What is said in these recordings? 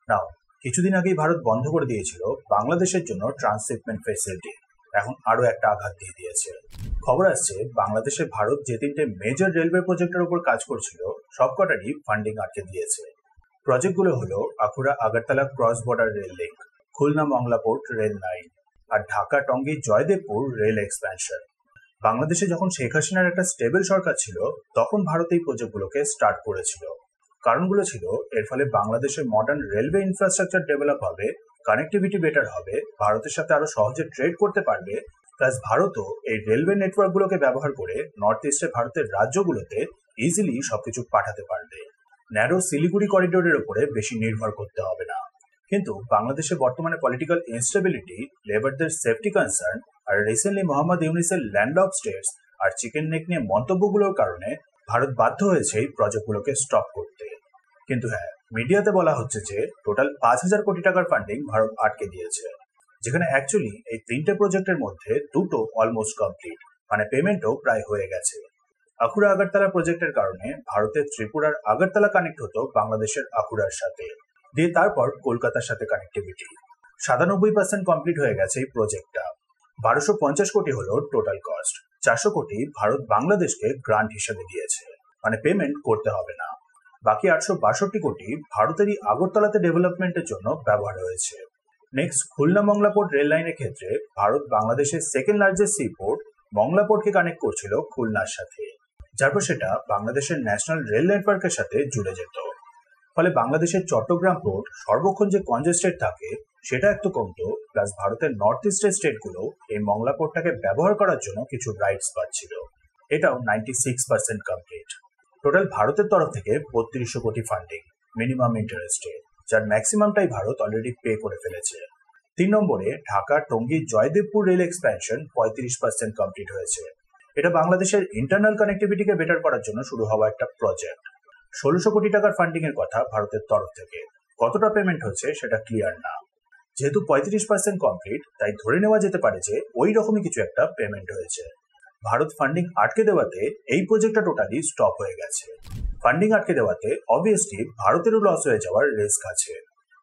নাও, কিছুদিন আগেই ভারত বন্ধ করে দিয়েছিল বাংলাদেশের জন্য ট্রান্সশিপমেন্ট ফেসিলিটি। এখন আরো একটা আঘাত দিয়ে দিয়েছে। খবর আসছে বাংলাদেশে ভারত যে তিনটে মেজর রেলওয়ে প্রজেক্টের উপর কাজ করছিল সবকটারই ফান্ডিং আটকে দিয়েছে। প্রজেক্টগুলো হলো Akhaura Agartala cross border rail link, Khulna Mongla port rail line, আর ঢাকা টঙ্গী জয়দেবপুর রেল এক্সপ্যানশন। বাংলাদেশে যখন শেখ হাসিনার একটা স্টেবল সরকার ছিল তখন ভারত এই প্রজেক্টগুলোকে স্টার্ট করেছিল। কারণগুলো ছিল এর ফলে বাংলাদেশের মডার্ন রেলওয়ে ইনফ্রাস্ট্রাকচার ডেভেলপ হবে, কানেক্টিভিটি বেটার হবে, ভারতের সাথে আরো সহজে ট্রেড করতে পারবে, প্লাস ভারতও এই রেলওয়ে নেটওয়ার্কগুলোকে ব্যবহার করে নর্থ ইস্টে ভারতের রাজ্যগুলোতে ইজিলি সবকিছু পাঠাতে পারবে। ন্যারো শিলিগুড়ি করিডোরের উপরে বেশি নির্ভর করতে হবে না। কিন্তু বাংলাদেশে বর্তমানে পলিটিক্যাল ইনস্টেবিলিটি, লেবারদের সেফটি কনসার্ন, আর রিসেন্টলি মোহাম্মদ ইউনিসের ল্যান্ড অফ স্টেটস আর চিকেন নেক নিয়ে মন্তব্যগুলোর কারণে ভারত বাধ্য হয়েছে এই প্রজেক্টগুলোকে স্টপ করতে। কিন্তু হ্যাঁ, মিডিয়াতে বলা হচ্ছে যে টোটাল 5,000 কোটি টাকার ফান্ডিং ভারত আটকে দিয়েছে, যেখানে অ্যাকচুয়ালি এই তিনটে প্রজেক্টের মধ্যে দুটো অলমোস্ট কমপ্লিট, মানে পেমেন্টও প্রায় হয়ে গেছে। আখুরা আগরতলা প্রজেক্টের কারণে ভারতের ত্রিপুরার আগরতলা কানেক্ট হতো বাংলাদেশের আখুরার সাথে, দিয়ে তারপর কলকাতার সাথে কানেক্টিভিটি 97% কমপ্লিট হয়ে গেছে এই প্রজেক্টটা। 1250 কোটি হলো টোটাল কস্ট। 400 কোটি ভারত বাংলাদেশকে গ্রান্ট হিসেবে দিয়েছে, মানে পেমেন্ট করতে হবে না। বাকি 862 কোটি ভারতেরই আগরতলাতে ডেভেলপমেন্টের জন্য ব্যবহার হয়েছে। Next, Khulna Mongla port rail লাইনের ক্ষেত্রে ভারত বাংলাদেশের second largest sea port Mongla পোর্টকে কানেক্ট করছিল খুলনার সাথে, যারপর সেটা বাংলাদেশের ন্যাশনাল রেল নেটওয়ার্কের সাথে জুড়ে যেত। ফলে বাংলাদেশের চট্টগ্রাম পোর্ট সর্বক্ষণ যে কনজেস্টেড থাকে সেটা একটু কমতো, প্লাস ভারতের নর্থ ইস্টের স্টেটগুলো এই মংলা পোর্টটাকে ব্যবহার করার জন্য কিছু রাইটস পাচ্ছিল। এটাও 96% কমপ্লিট। টোটাল ভারতের তরফ থেকে 3200 কোটি ফান্ডিং মিনিমাম ইন্টারেস্টে, যার ম্যাক্সিমামটাই ভারত অলরেডি পে করে ফেলেছে। 3 নম্বরে Dhaka Tongi Joydebpur rail expansion 35% complete হয়েছে। এটা বাংলাদেশের ইন্টারনাল কানেক্টিভিটিকে বেটার করার জন্য শুরু হওয়া একটা প্রজেক্ট। 1600 কোটি টাকার ফান্ডিং এর কথা ভারতের তরফ থেকে, কতটা পেমেন্ট হচ্ছে সেটা ক্লিয়ার না। যেহেতু 35% কমপ্লিট, তাই ধরে নেওয়া যেতে পারে যে ওই রকমই কিছু একটা পেমেন্ট হয়েছে। ভারত ফান্ডিং আটকে দেওয়াতে এই প্রজেক্টটা টোটালি স্টপ হয়ে গেছে। ফান্ডিং আটকে দেওয়াতে অবভিয়াসলি ভারতেরও লস হয়ে যাওয়ার রিস্ক আছে,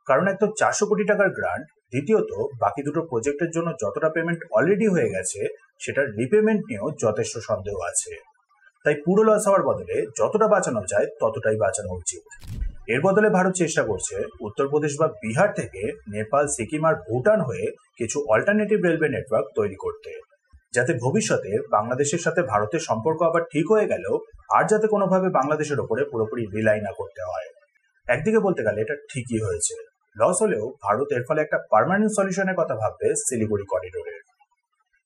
কারণ এক তো 400 কোটি টাকার গ্রান্ট, দ্বিতীয়ত বাকি দুটো প্রজেক্টের জন্য যতটা পেমেন্ট অলরেডি হয়ে গেছে সেটার রিপেমেন্ট নিয়েও যথেষ্ট সন্দেহ আছে। তাই পুরো লস হওয়ার বদলে যতটা বাঁচানো যায় ততটাই বাঁচানো উচিত। এর বদলে ভারত চেষ্টা করছে উত্তরপ্রদেশ বা বিহার থেকে নেপাল, সিকিম আর ভুটান হয়ে কিছু অল্টারনেটিভ রেলওয়ে নেটওয়ার্ক তৈরি করতে, যাতে ভবিষ্যতে বাংলাদেশের সাথে ভারতের সম্পর্ক আবার ঠিক হয়ে গেল আর যাতে কোনোভাবে বাংলাদেশের ওপরে পুরোপুরি রিলাই না করতে হয়। একদিকে বলতে গেলে এটা ঠিকই হয়েছে, লস হলেও ভারত এর ফলে একটা পার্মানেন্ট সলিউশনের কথা ভাববে শিলিগুড়ি করিডোরে।